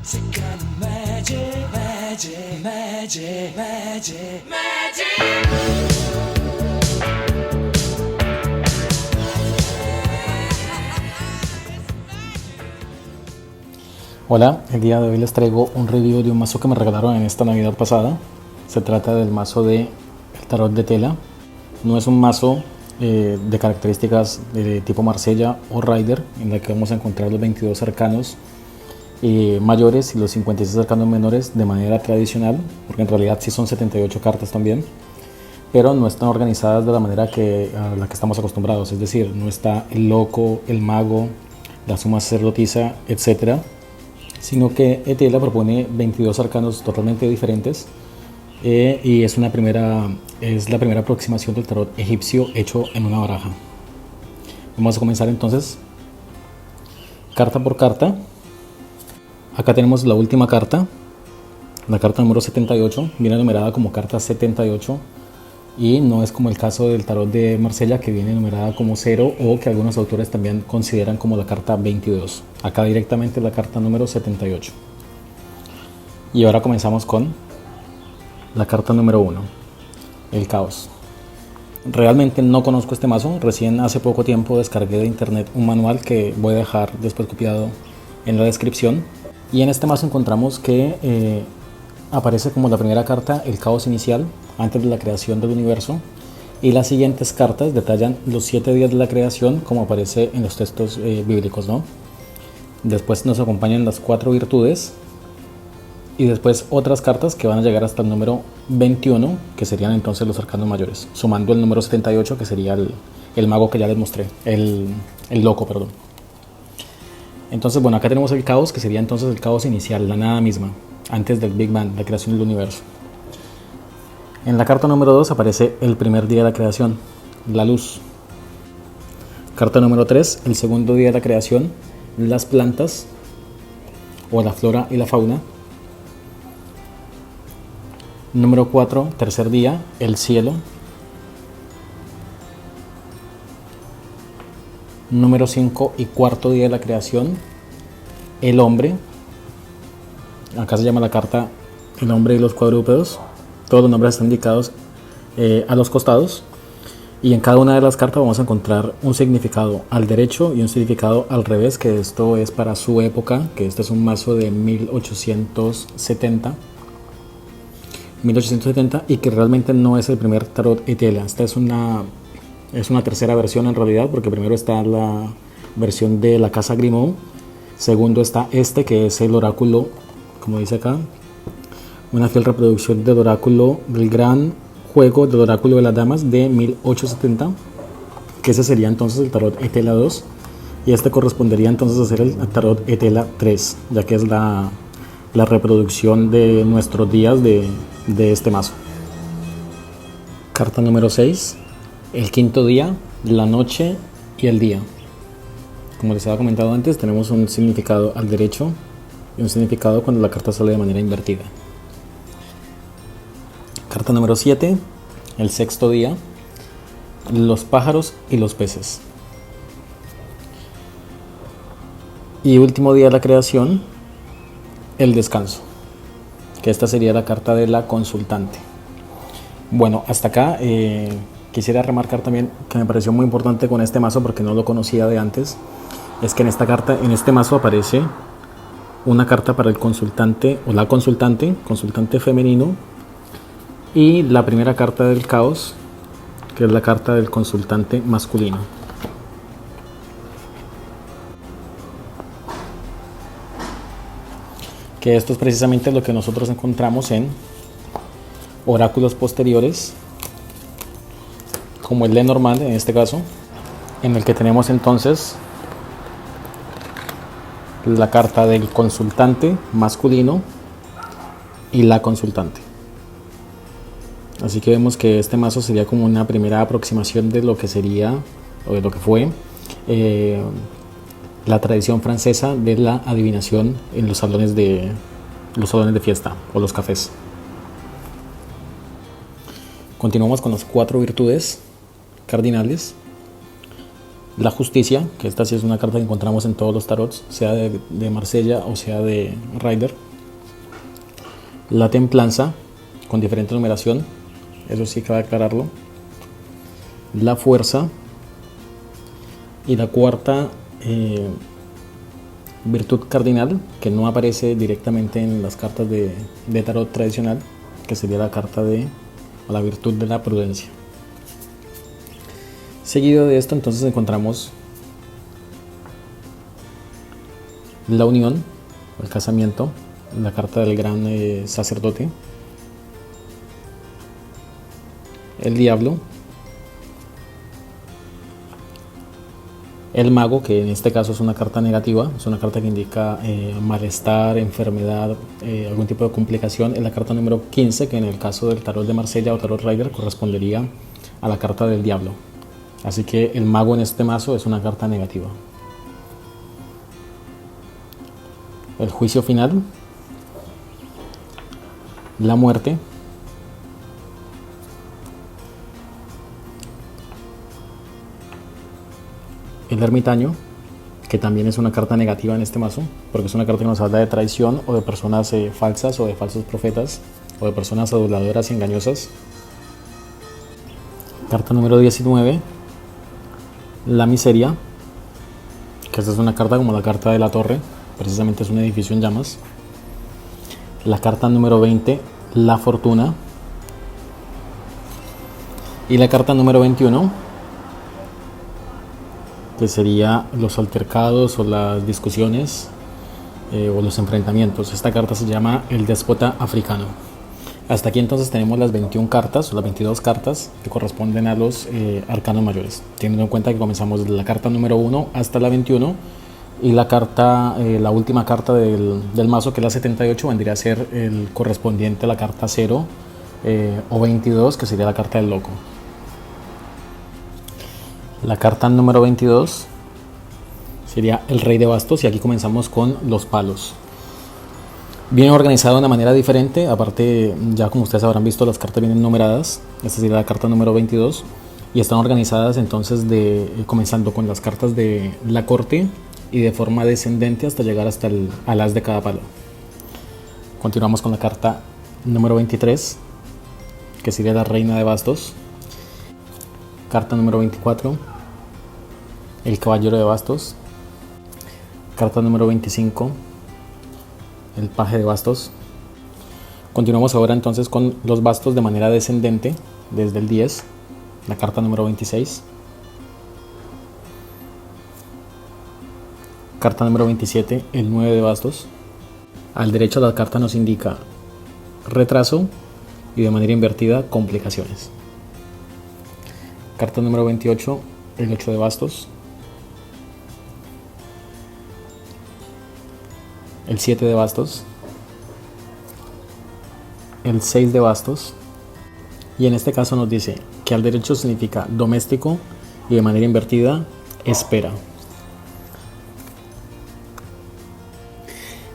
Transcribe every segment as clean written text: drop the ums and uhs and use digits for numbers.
Some kind of magic, magic, magic, magic, magic. Hola, el día de hoy les traigo un review de un mazo que me regalaron en esta Navidad pasada. Se trata del mazo de el tarot de tela. No es un mazo de características de tipo Marsella o Rider, en la que vamos a encontrar los 22 arcanos mayores y los 56 arcanos menores de manera tradicional, porque en realidad sí son 78 cartas también, pero no están organizadas de la manera a la que estamos acostumbrados. Es decir, no está el loco, el mago, la suma sacerdotisa, etcétera, sino que Etela propone 22 arcanos totalmente diferentes y es la primera aproximación del tarot egipcio hecho en una baraja. Vamos a comenzar entonces carta por carta. Acá tenemos la última carta, la carta número 78, viene numerada como carta 78 y no es como el caso del tarot de Marsella, que viene numerada como 0 o que algunos autores también consideran como la carta 22. Acá directamente la carta número 78. Y ahora comenzamos con la carta número 1, el caos. Realmente no conozco este mazo, recién hace poco tiempo descargué de internet un manual que voy a dejar después copiado en la descripción. Y en este mazo encontramos que aparece como la primera carta el caos inicial, antes de la creación del universo, y las siguientes cartas detallan los 7 días de la creación, como aparece en los textos bíblicos, ¿no? Después nos acompañan las 4 virtudes y después otras cartas que van a llegar hasta el número 21, que serían entonces los arcanos mayores, sumando el número 78, que sería el mago que ya les mostré, el loco, perdón. Entonces, bueno, acá tenemos el caos, que sería entonces el caos inicial, la nada misma, antes del Big Bang, la creación del universo. En la carta número 2 aparece el primer día de la creación, la luz. Carta número 3, el segundo día de la creación, las plantas, o la flora y la fauna. Número 4, tercer día, el cielo. Número 5 y cuarto día de la creación, el hombre. Acá se llama la carta el hombre y los cuadrúpedos. Todos los nombres están indicados a los costados. Y en cada una de las cartas vamos a encontrar un significado al derecho y un significado al revés, que esto es para su época, que este es un mazo de 1870 y que realmente no es el primer tarot Etela. Esta es una tercera versión en realidad, porque primero está la versión de la casa Grimaud, segundo está este, que es el oráculo, como dice acá, una fiel reproducción del oráculo, del gran juego del oráculo de las damas de 1870, que ese sería entonces el tarot Etela 2, y este correspondería entonces a ser el tarot Etela 3, ya que es la reproducción de nuestros días de este mazo. Carta número 6, el quinto día, la noche y el día. Como les había comentado antes, tenemos un significado al derecho y un significado cuando la carta sale de manera invertida. Carta número 7, el sexto día, los pájaros y los peces. Y último día de la creación, el descanso, que esta sería la carta de la consultante. Bueno, hasta acá quisiera remarcar también que me pareció muy importante con este mazo, porque no lo conocía de antes, es que en este mazo aparece una carta para el consultante o la consultante femenino, y la primera carta del caos, que es la carta del consultante masculino. Que esto es precisamente lo que nosotros encontramos en oráculos posteriores, como el de normal en este caso, en el que tenemos entonces la carta del consultante masculino y la consultante. Así que vemos que este mazo sería como una primera aproximación de lo que sería, o de lo que fue, la tradición francesa de la adivinación en los salones de fiesta o los cafés. Continuamos con las 4 virtudes cardinales. La justicia, que esta sí es una carta que encontramos en todos los tarots, sea de Marsella o sea de Rider. La templanza, con diferente numeración, eso sí cabe aclararlo. La fuerza. Y la cuarta virtud cardinal, que no aparece directamente en las cartas de tarot tradicional, que sería la carta o la virtud de la prudencia. Seguido de esto entonces encontramos la unión, el casamiento, la carta del gran sacerdote, el diablo, el mago, que en este caso es una carta negativa, es una carta que indica malestar, enfermedad, algún tipo de complicación. Es la carta número 15, que en el caso del tarot de Marsella o tarot Rider correspondería a la carta del diablo. Así que el mago en este mazo es una carta negativa. El juicio final, la muerte, el ermitaño, que también es una carta negativa en este mazo, porque es una carta que nos habla de traición o de personas falsas o de falsos profetas o de personas aduladoras y engañosas. Carta número 19, la miseria, que esta es una carta como la carta de la torre, precisamente es un edificio en llamas. La carta número 20, la fortuna. Y la carta número 21, que sería los altercados o las discusiones o los enfrentamientos. Esta carta se llama el déspota africano. Hasta aquí entonces tenemos las 21 cartas o las 22 cartas que corresponden a los arcanos mayores, teniendo en cuenta que comenzamos de la carta número 1 hasta la 21 y la última carta del mazo, que es la 78, vendría a ser el correspondiente a la carta 0 o 22, que sería la carta del loco. La carta número 22 sería el rey de bastos, y aquí comenzamos con los palos. Viene organizado de una manera diferente, aparte ya como ustedes habrán visto las cartas vienen numeradas. Esta sería la carta número 22 y están organizadas entonces comenzando con las cartas de la corte y de forma descendente hasta llegar hasta al as de cada palo. Continuamos con la carta número 23, que sería la reina de bastos. Carta número 24, el caballero de bastos. Carta número 25, el paje de bastos. Continuamos ahora entonces con los bastos de manera descendente desde el 10, la carta número 26. Carta número 27, el 9 de bastos. Al derecho la carta nos indica retraso y de manera invertida complicaciones. Carta número 28, el 8 de bastos. El 7 de bastos. El 6 de bastos. Y en este caso nos dice que al derecho significa doméstico y de manera invertida espera.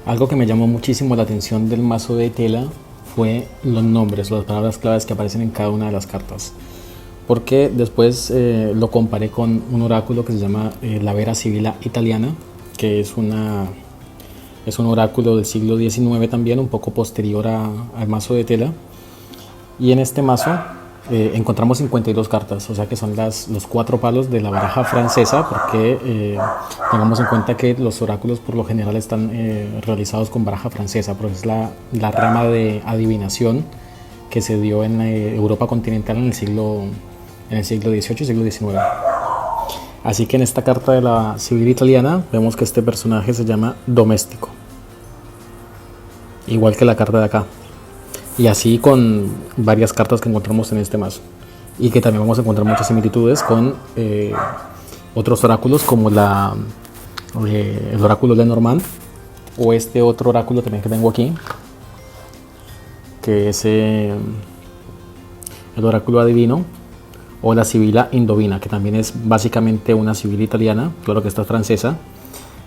Algo que me llamó muchísimo la atención del mazo de tela fue los nombres, las palabras claves que aparecen en cada una de las cartas. Porque después lo comparé con un oráculo que se llama la Vera Sibila Italiana, que es un oráculo del siglo XIX también, un poco posterior al mazo de tela. Y en este mazo encontramos 52 cartas, o sea que son los 4 palos de la baraja francesa, porque tengamos en cuenta que los oráculos por lo general están realizados con baraja francesa, porque es la rama de adivinación que se dio en Europa continental en el siglo XVIII y siglo XIX. Así que en esta carta de la Sibila Italiana vemos que este personaje se llama doméstico, igual que la carta de acá, y así con varias cartas que encontramos en este mazo, y que también vamos a encontrar muchas similitudes con otros oráculos como el oráculo de Lenormand, o este otro oráculo también que tengo aquí, que es el oráculo adivino, o la Sibila Indovina, que también es básicamente una Sibila italiana, claro que esta es francesa.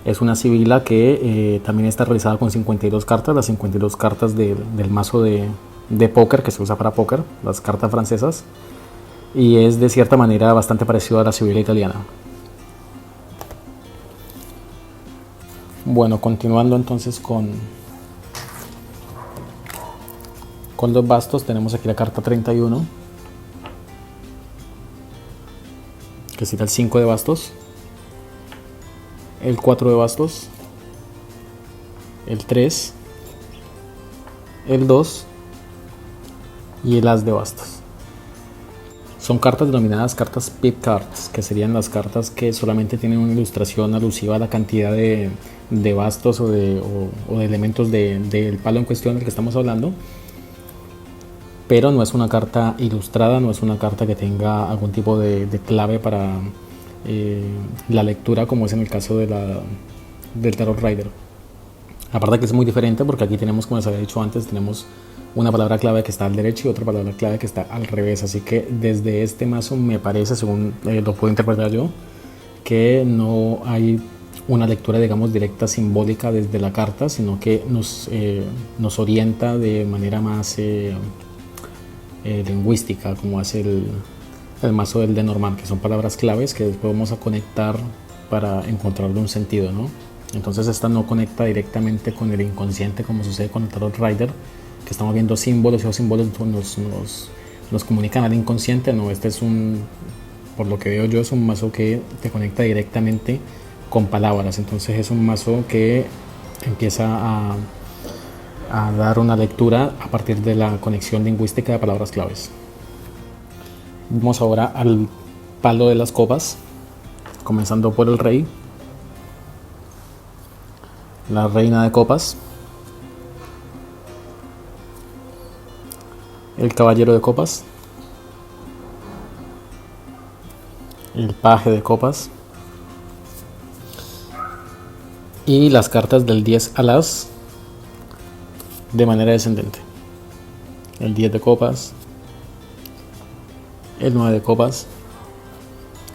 Es una Sibila que también está realizada con 52 cartas, las 52 cartas del mazo de póker que se usa para póker, las cartas francesas, y es de cierta manera bastante parecido a la Sibila italiana. Bueno, continuando entonces con los bastos, tenemos aquí la carta 31, que será el 5 de bastos, el 4 de bastos, el 3, el 2 y el as de bastos. Son cartas denominadas cartas pip cards, que serían las cartas que solamente tienen una ilustración alusiva a la cantidad de bastos o de elementos del palo en cuestión del que estamos hablando, pero no es una carta ilustrada, no es una carta que tenga algún tipo de clave para la lectura, como es en el caso del Tarot Rider. Aparte que es muy diferente porque aquí tenemos, como les había dicho antes, tenemos una palabra clave que está al derecho y otra palabra clave que está al revés, así que desde este mazo me parece, según lo puedo interpretar yo, que no hay una lectura, digamos, directa simbólica desde la carta, sino que nos orienta de manera más lingüística, como hace el mazo del Lenormand, que son palabras claves que después vamos a conectar para encontrarle un sentido, ¿no? Entonces esta no conecta directamente con el inconsciente como sucede con el Tarot Rider, que estamos viendo símbolos y esos símbolos nos comunican al inconsciente. No, este es por lo que veo yo, es un mazo que te conecta directamente con palabras. Entonces es un mazo que empieza a dar una lectura a partir de la conexión lingüística de palabras claves. Vamos ahora al palo de las copas, comenzando por el rey, la reina de copas, el caballero de copas, el paje de copas y las cartas del 10 al as de manera descendente. El 10 de copas, el 9 de copas,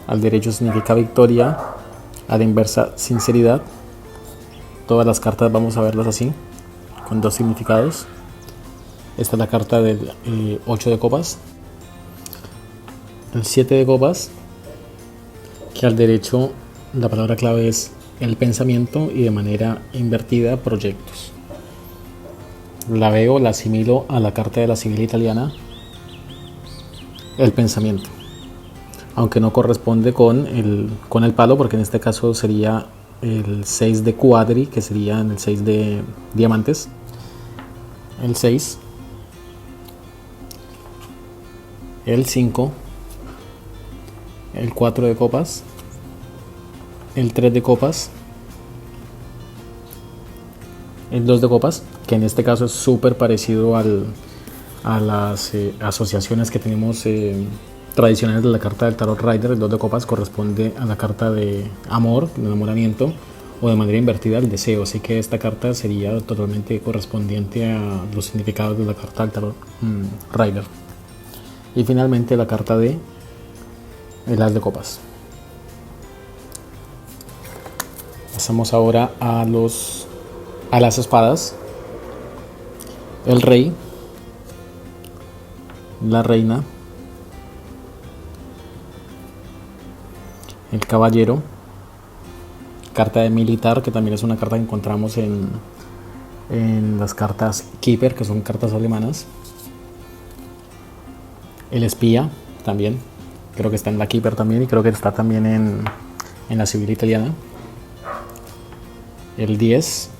al derecho significa victoria, a la inversa sinceridad. Todas las cartas vamos a verlas así, con dos significados. Esta es la carta del 8 de copas, el 7 de copas, que al derecho la palabra clave es el pensamiento y de manera invertida proyectos. La veo, la asimilo a la carta de la Sibila italiana, el pensamiento, aunque no corresponde con el palo, porque en este caso sería el 6 de cuadri, que sería el 6 de diamantes, el 6, el 5, el 4 de copas, el 3 de copas, el 2 de copas, que en este caso es súper parecido a las asociaciones que tenemos tradicionales de la carta del Tarot Rider. El 2 de copas corresponde a la carta de amor, de enamoramiento, o de manera invertida el deseo, así que esta carta sería totalmente correspondiente a los significados de la carta del Tarot Rider. Y finalmente la carta de el as de copas. Pasamos ahora a las espadas. El rey, la reina, el caballero, carta de militar, que también es una carta que encontramos en las cartas Keeper, que son cartas alemanas. El espía también, creo que está en la Keeper también, y creo que está también en la Sibila italiana. El 10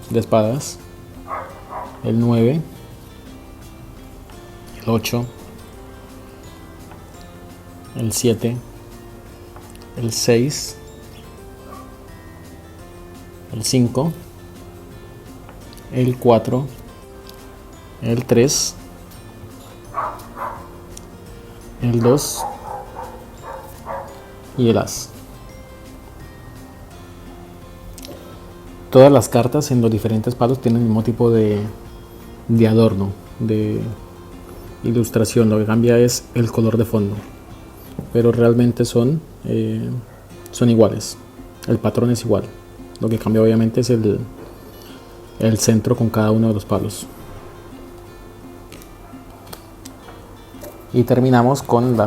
de espadas, el 9, el 8, el 7, el 6, el 5, el 4, el 3, el 2 y el as. Todas las cartas en los diferentes palos tienen el mismo tipo de adorno, de ilustración. Lo que cambia es el color de fondo, pero realmente son iguales. El patrón es igual. Lo que cambia obviamente es el centro con cada uno de los palos. Y terminamos con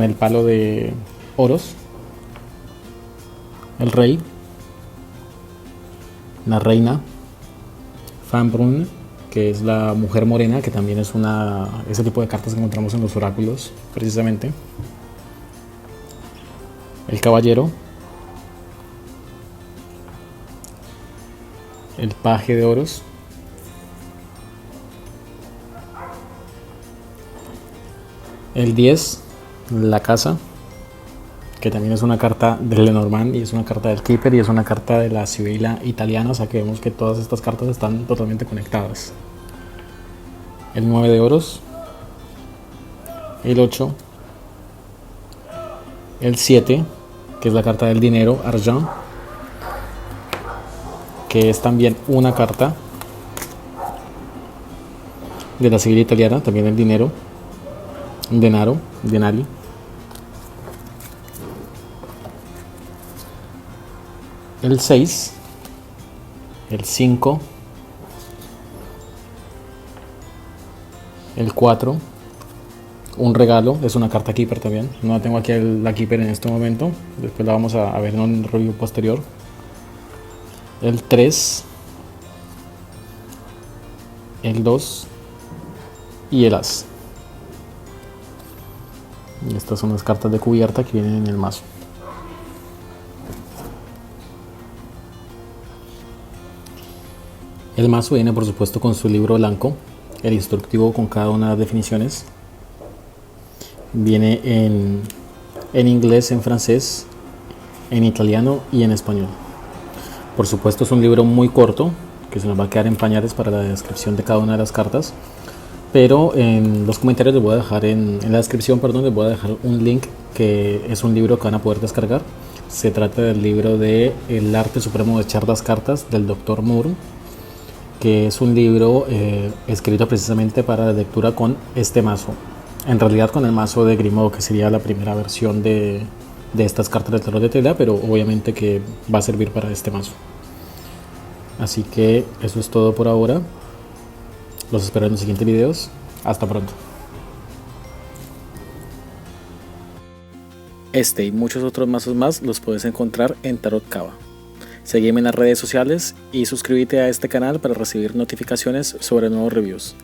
el palo de oros, el rey, la reina Fambrun, que es la mujer morena, que también es ese tipo de cartas que encontramos en los oráculos, precisamente. El caballero, el paje de oros, el 10, la casa, que también es una carta del Lenormand y es una carta del Keeper y es una carta de la Sibila italiana, o sea que vemos que todas estas cartas están totalmente conectadas. El 9 de oros, el 8, el 7, que es la carta del dinero, Argent, que es también una carta de la Sibila italiana, también el dinero, denaro, denari. El 6, el 5, el 4, un regalo, es una carta Keeper también. No la tengo aquí la Keeper en este momento, después la vamos a ver en un review posterior. El 3, el 2 y el as. Y estas son las cartas de cubierta que vienen en el mazo. El mazo viene por supuesto con su libro blanco, el instructivo con cada una de las definiciones. Viene en inglés, en francés, en italiano y en español. Por supuesto es un libro muy corto, que se nos va a quedar en pañales para la descripción de cada una de las cartas. Pero en los comentarios les voy a dejar, en la descripción, perdón, les voy a dejar un link que es un libro que van a poder descargar. Se trata del libro de El arte supremo de echar las cartas del Dr. Moore, que es un libro escrito precisamente para la lectura con este mazo. En realidad con el mazo de Grimaud, que sería la primera versión de estas cartas del tarot de tela, pero obviamente que va a servir para este mazo. Así que eso es todo por ahora. Los espero en los siguientes videos. Hasta pronto. Este y muchos otros mazos más los puedes encontrar en Tarot Cava. Sígueme en las redes sociales y suscríbete a este canal para recibir notificaciones sobre nuevos reviews.